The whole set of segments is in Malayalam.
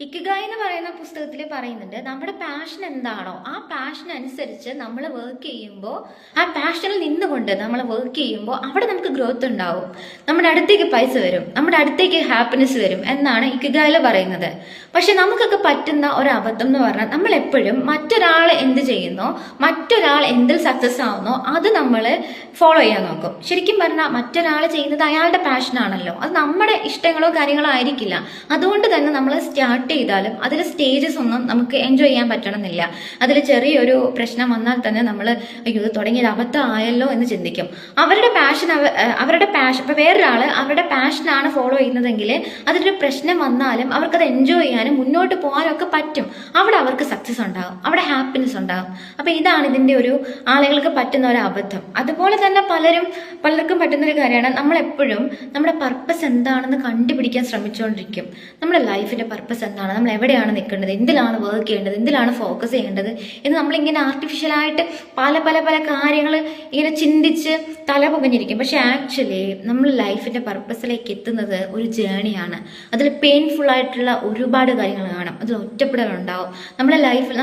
ഇക്കിഗായ് എന്ന് പറയുന്ന പുസ്തകത്തിൽ പറയുന്നുണ്ട്, നമ്മുടെ പാഷൻ എന്താണോ ആ പാഷൻ അനുസരിച്ച് നമ്മൾ വർക്ക് ചെയ്യുമ്പോൾ, ആ പാഷനിൽ നിന്നുകൊണ്ട് നമ്മൾ വർക്ക് ചെയ്യുമ്പോൾ അവിടെ നമുക്ക് ഗ്രോത്ത് ഉണ്ടാവും, നമ്മുടെ അടുത്തേക്ക് പൈസ വരും, നമ്മുടെ അടുത്തേക്ക് ഹാപ്പിനെസ് വരും എന്നാണ് ഇക്കിഗായിൽ പറയുന്നത്. പക്ഷെ നമുക്കൊക്കെ പറ്റുന്ന ഒരു അബദ്ധം എന്ന് പറഞ്ഞാൽ, നമ്മൾ എപ്പോഴും മറ്റൊരാൾ എന്ത് ചെയ്യുന്നോ, മറ്റൊരാൾ എന്തിൽ സക്സസ് ആവുന്നോ അത് നമ്മൾ ഫോളോ ചെയ്യാൻ നോക്കും. ശരിക്കും പറഞ്ഞാൽ മറ്റൊരാൾ ചെയ്യുന്നത് അയാളുടെ പാഷനാണല്ലോ, അത് നമ്മുടെ ഇഷ്ടങ്ങളോ കാര്യങ്ങളോ ആയിരിക്കില്ല. അതുകൊണ്ട് തന്നെ നമ്മൾ സ്റ്റാർട്ട് ചെയ്താലും അതിൽ സ്റ്റേജസ് ഒന്നും നമുക്ക് എൻജോയ് ചെയ്യാൻ പറ്റണമെന്നില്ല. അതിൽ ചെറിയൊരു പ്രശ്നം വന്നാൽ തന്നെ നമ്മൾ അയ്യോ തുടങ്ങിയത് അബദ്ധമായല്ലോ എന്ന് ചിന്തിക്കും. അവരുടെ പാഷൻ ഇപ്പൊ വേറൊരാൾ അവരുടെ പാഷനാണ് ഫോളോ ചെയ്യുന്നതെങ്കിൽ അതിലൊരു പ്രശ്നം വന്നാലും അവർക്കത് എൻജോയ് ചെയ്യാനും മുന്നോട്ട് പോകാനും ഒക്കെ പറ്റും. അവിടെ അവർക്ക് സക്സസ് ഉണ്ടാകും, അവിടെ ഹാപ്പിനെസ് ഉണ്ടാകും. അപ്പൊ ഇതാണ് ഇതിന്റെ ഒരു ആളുകൾക്ക് പറ്റുന്ന ഒരു അബദ്ധം. അതുപോലെ തന്നെ പലർക്കും പറ്റുന്ന ഒരു കാര്യമാണ്, നമ്മളെപ്പോഴും നമ്മുടെ പർപ്പസ് എന്താണെന്ന് കണ്ടുപിടിക്കാൻ ശ്രമിച്ചുകൊണ്ടിരിക്കും. നമ്മുടെ ലൈഫിന്റെ പർപ്പസ് എന്താണ്, നമ്മൾ എവിടെയാണ് നിൽക്കേണ്ടത്, എന്തിലാണ് വർക്ക് ചെയ്യേണ്ടത്, എന്തിലാണ് ഫോക്കസ് ചെയ്യേണ്ടത് എന്ന് നമ്മളിങ്ങനെ ആർട്ടിഫിഷ്യലായിട്ട് പല പല പല കാര്യങ്ങൾ ഇങ്ങനെ ചിന്തിച്ച് തല പുകഞ്ഞിരിക്കും. പക്ഷെ ആക്ച്വലി നമ്മൾ ലൈഫിന്റെ പർപ്പസിലേക്ക് എത്തുന്നത് ഒരു ജേണിയാണ്. അതിൽ പെയിൻഫുൾ ആയിട്ടുള്ള ഒരുപാട് കാര്യങ്ങൾ കാണും, അതിൽ ഒറ്റപ്പെടലുണ്ടാവും. നമ്മുടെ ലൈഫിൽ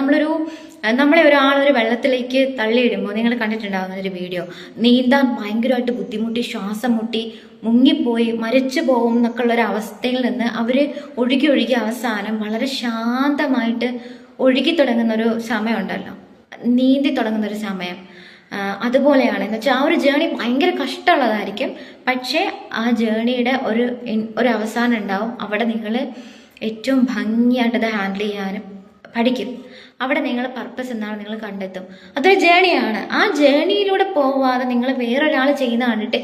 നമ്മളെ ഒരാളൊരു വെള്ളത്തിലേക്ക് തള്ളിയിടുമ്പോൾ നിങ്ങൾ കണ്ടിട്ടുണ്ടാകുന്ന ഒരു വീഡിയോ, നീന്താൻ ഭയങ്കരമായിട്ട് ബുദ്ധിമുട്ടി ശ്വാസം മുട്ടി മുങ്ങിപ്പോയി മരിച്ചു പോകും എന്നൊക്കെ ഉള്ളൊരു അവസ്ഥയിൽ നിന്ന് അവർ ഒഴുകി അവസാനം വളരെ ശാന്തമായിട്ട് ഒഴുകി തുടങ്ങുന്ന ഒരു സമയമുണ്ടല്ലോ, നീന്തി തുടങ്ങുന്ന ഒരു സമയം. അതുപോലെയാണ് എന്ന് വെച്ചാൽ ആ ഒരു ജേണി ഭയങ്കര കഷ്ടമുള്ളതായിരിക്കും. പക്ഷേ ആ ജേണിയുടെ ഒരു അവസാനം ഉണ്ടാവും. അവിടെ നിങ്ങൾ ഏറ്റവും ഭംഗിയായിട്ട് അത് ഹാൻഡിൽ ചെയ്യാനും പഠിക്കും. അവിടെ നിങ്ങളുടെ പർപ്പസ് എന്താണ് നിങ്ങൾ കണ്ടെത്തും. അതൊരു ജേണിയാണ്. ആ ജേണിയിലൂടെ പോവാതെ നിങ്ങൾ വേറൊരാൾ ചെയ്യുന്ന കണ്ടിട്ട്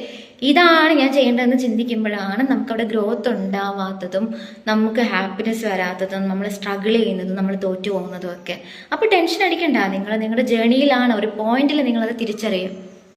ഇതാണ് ഞാൻ ചെയ്യേണ്ടതെന്ന് ചിന്തിക്കുമ്പോഴാണ് നമുക്കവിടെ ഗ്രോത്ത് ഉണ്ടാവാത്തതും നമുക്ക് ഹാപ്പിനെസ് വരാത്തതും നമ്മൾ സ്ട്രഗിൾ ചെയ്യുന്നതും നമ്മൾ തോറ്റു പോകുന്നതും ഒക്കെ. അപ്പോൾ ടെൻഷൻ അടിക്കണ്ട, നിങ്ങളുടെ ജേണിയിലാണ്, ഒരു പോയിന്റിൽ നിങ്ങളത് തിരിച്ചറിയും.